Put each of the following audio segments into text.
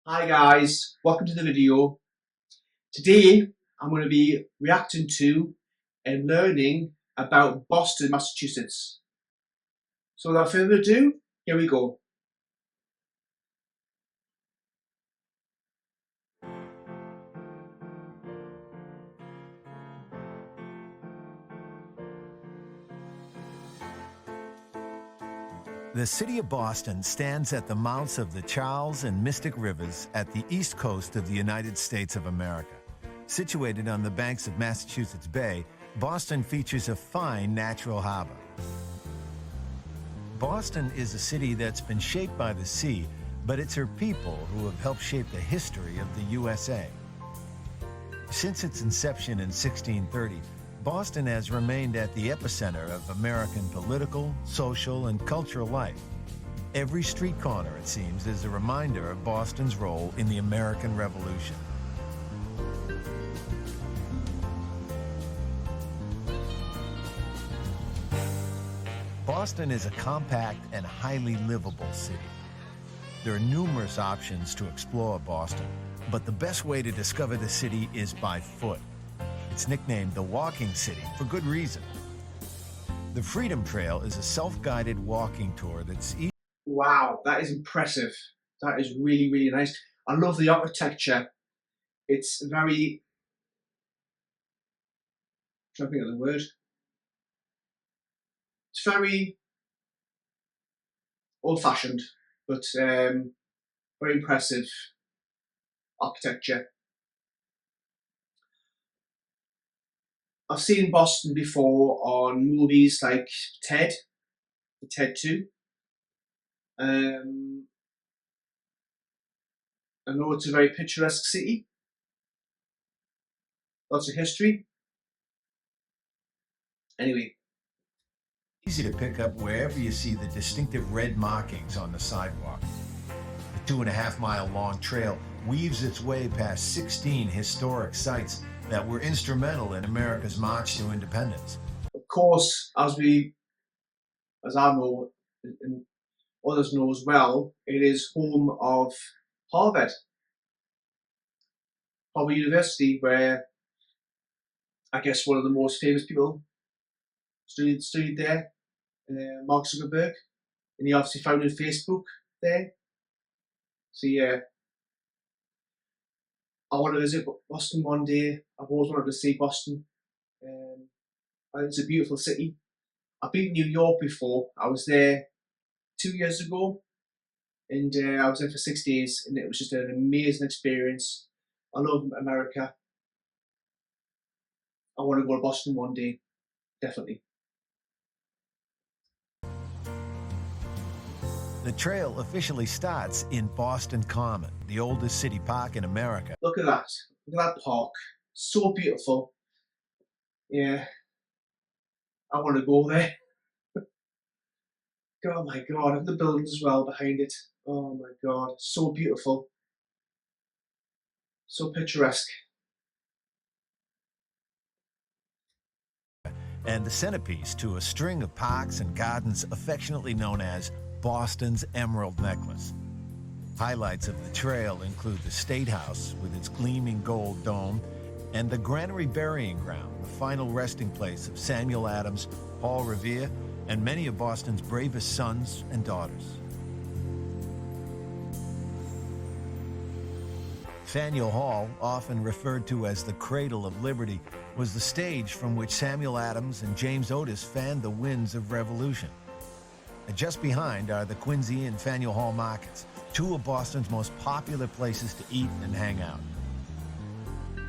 Hi guys, welcome to the video. Today I'm going to be reacting to and learning about Boston, Massachusetts. So without further ado, here we go. The city of Boston stands at the mouths of the Charles and Mystic Rivers at the east coast of the United States of America. Situated on the banks of Massachusetts Bay, Boston features a fine natural harbor. Boston is a city that's been shaped by the sea, but it's her people who have helped shape the history of the USA. Since its inception in 1630, Boston has remained at the epicenter of American political, social, and cultural life. Every street corner, it seems, is a reminder of Boston's role in the American Revolution. Boston is a compact and highly livable city. There are numerous options to explore Boston, but the best way to discover the city is by foot. It's nicknamed the Walking City for good reason. The Freedom Trail is a self-guided walking tour that's easy. Wow, that is impressive. That is really, really nice. I love the architecture. It's very, I'm trying to think of the word. It's very old-fashioned, but very impressive architecture. I've seen Boston before on movies like Ted 2. I know it's a very picturesque city, lots of history. Anyway. Easy to pick up wherever you see the distinctive red markings on the sidewalk. The 2.5-mile-long trail weaves its way past 16 historic sites that were instrumental in America's march to independence. Of course, as I know, and others know as well, it is home of Harvard University, where I guess one of the most famous people studied there, Mark Zuckerberg, and he obviously founded Facebook there. So yeah, I want to visit Boston one day. I've always wanted to see Boston. I think it's a beautiful city. I've been to New York before. I was there 2 years ago, and I was there for 6 days, and it was just an amazing experience. I love America. I want to go to Boston one day, definitely. The trail officially starts in Boston Common, the oldest city park in America. Look at that. Look at that park. So beautiful. Yeah. I want to go there. Oh my god, and the buildings as well behind it. Oh my god, so beautiful. So picturesque. And the centerpiece to a string of parks and gardens affectionately known as Boston's Emerald Necklace. Highlights of the trail include the State House with its gleaming gold dome and the Granary Burying Ground, the final resting place of Samuel Adams, Paul Revere, and many of Boston's bravest sons and daughters. Faneuil Hall, often referred to as the Cradle of Liberty, was the stage from which Samuel Adams and James Otis fanned the winds of revolution. And just behind are the Quincy and Faneuil Hall markets, two of Boston's most popular places to eat and hang out.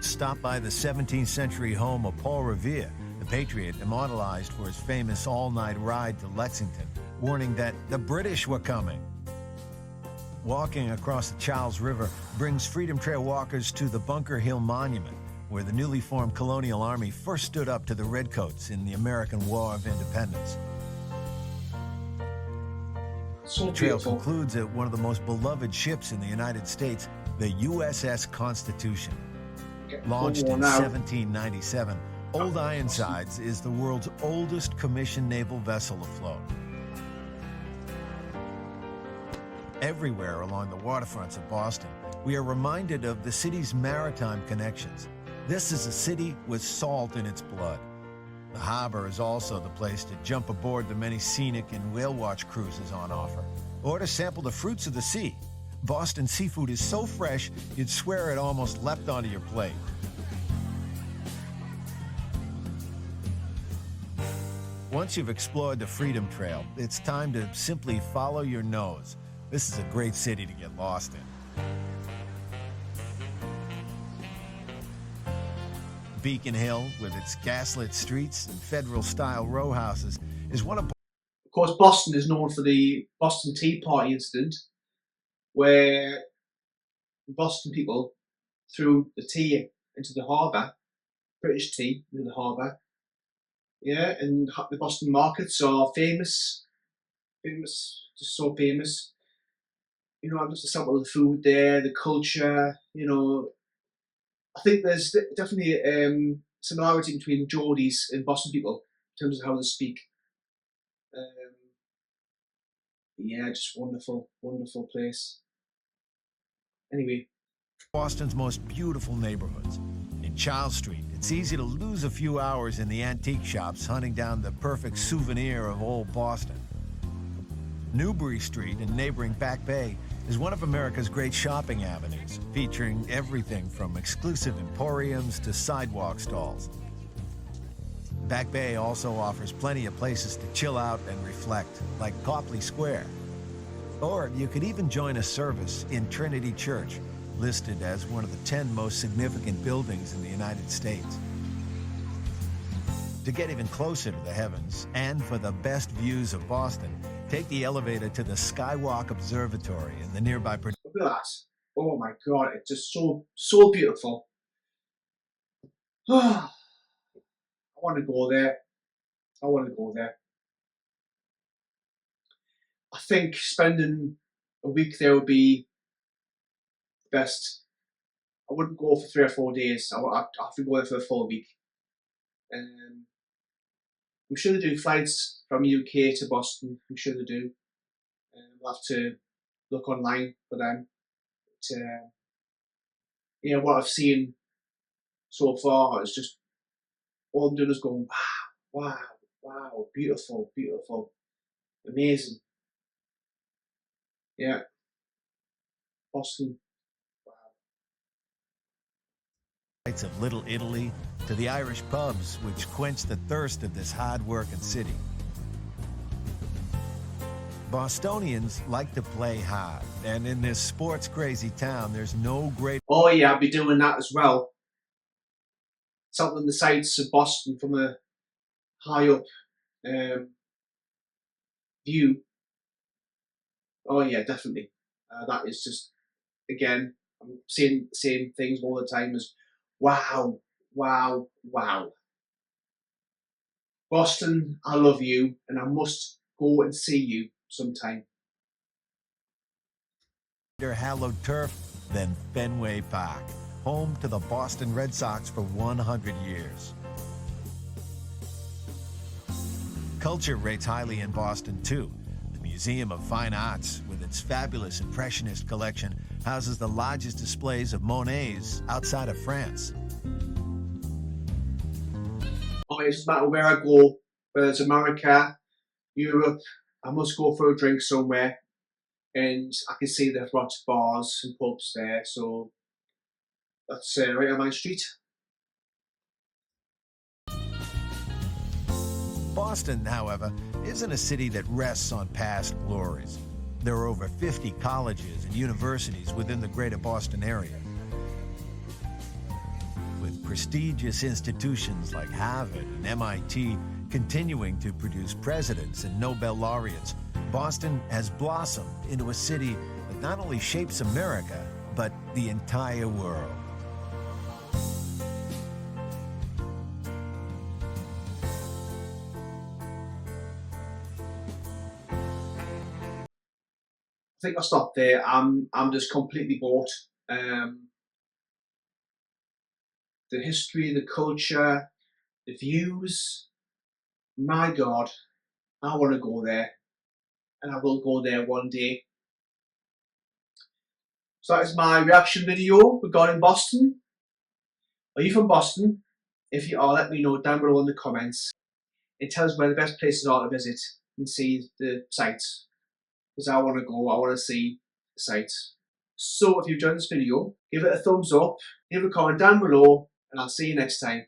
Stop by the 17th century home of Paul Revere, the patriot immortalized for his famous all-night ride to Lexington, warning that the British were coming. Walking across the Charles River brings Freedom Trail walkers to the Bunker Hill Monument, where the newly formed colonial army first stood up to the Redcoats in the American War of Independence. So the trail beautiful. Concludes at one of the most beloved ships in the United States, the USS Constitution. Launched in 1797, Old Ironsides is the world's oldest commissioned naval vessel afloat. Everywhere along the waterfronts of Boston, we are reminded of the city's maritime connections. This is a city with salt in its blood. The harbor is also the place to jump aboard the many scenic and whale watch cruises on offer, or to sample the fruits of the sea. Boston seafood is so fresh, you'd swear it almost leapt onto your plate. Once you've explored the Freedom Trail, it's time to simply follow your nose. This is a great city to get lost in. Beacon Hill, with its gaslit streets and federal-style row houses, is one of... Of course, Boston is known for the Boston Tea Party incident, where Boston people threw the tea into the harbour, British tea into the harbour. Yeah, and the Boston markets are famous, just so famous. You know, I'm just a sample of the food there, the culture. You know, I think there's definitely similarity between Geordies and Boston people in terms of how they speak. Um, yeah, just wonderful, wonderful place. Anyway, Boston's most beautiful neighborhoods. In Charles Street, it's easy to lose a few hours in the antique shops hunting down the perfect souvenir of old Boston. Newbury Street in neighboring Back Bay is one of America's great shopping avenues, featuring everything from exclusive emporiums to sidewalk stalls. Back Bay also offers plenty of places to chill out and reflect, like Copley Square. Or you could even join a service in Trinity Church, listed as one of the 10 most significant buildings in the United States. To get even closer to the heavens, and for the best views of Boston, take the elevator to the Skywalk Observatory in the nearby... look at that. Oh my God, it's just so beautiful. I want to go there. I want to go there. I think spending a week there would be best. I wouldn't go for 3 or 4 days. I have to go there for a full week. I'm sure they do flights from UK to Boston. I'm sure they do. We'll have to look online for them. But, yeah, what I've seen so far is just all I'm doing is going, wow, wow, wow, beautiful, beautiful, amazing. Yeah, Boston. Of Little Italy to the Irish pubs which quench the thirst of this hard-working city. Bostonians like to play hard, and in this sports-crazy town, there's no great... Oh yeah, I'll be doing that as well. Something the sights of Boston from a high up view. Oh yeah, definitely. That is just, again, I'm saying the same things all the time as wow, wow, wow. Boston, I love you, and I must go and see you sometime. Hallowed turf than Fenway Park, home to the Boston Red Sox for 100 years. Culture rates highly in Boston, too. The Museum of Fine Arts, with its fabulous Impressionist collection, houses the largest displays of Monet's outside of France. Oh, it doesn't matter where I go, whether it's America, Europe, I must go for a drink somewhere. And I can see there's lots of bars and pubs there, so that's right on my street. Boston, however, isn't a city that rests on past glories. There are over 50 colleges and universities within the greater Boston area. With prestigious institutions like Harvard and MIT continuing to produce presidents and Nobel laureates, Boston has blossomed into a city that not only shapes America, but the entire world. I think I'll stop there. I'm just completely bought. The history, the culture, the views. My God, I want to go there, and I will go there one day. So that is my reaction video regarding Boston. Are you from Boston? If you are, let me know down below in the comments. And tell us where the best places are to visit and see the sights. Because I want to go, I want to see the sights. So if you've enjoyed this video, give it a thumbs up, leave a comment down below, and I'll see you next time.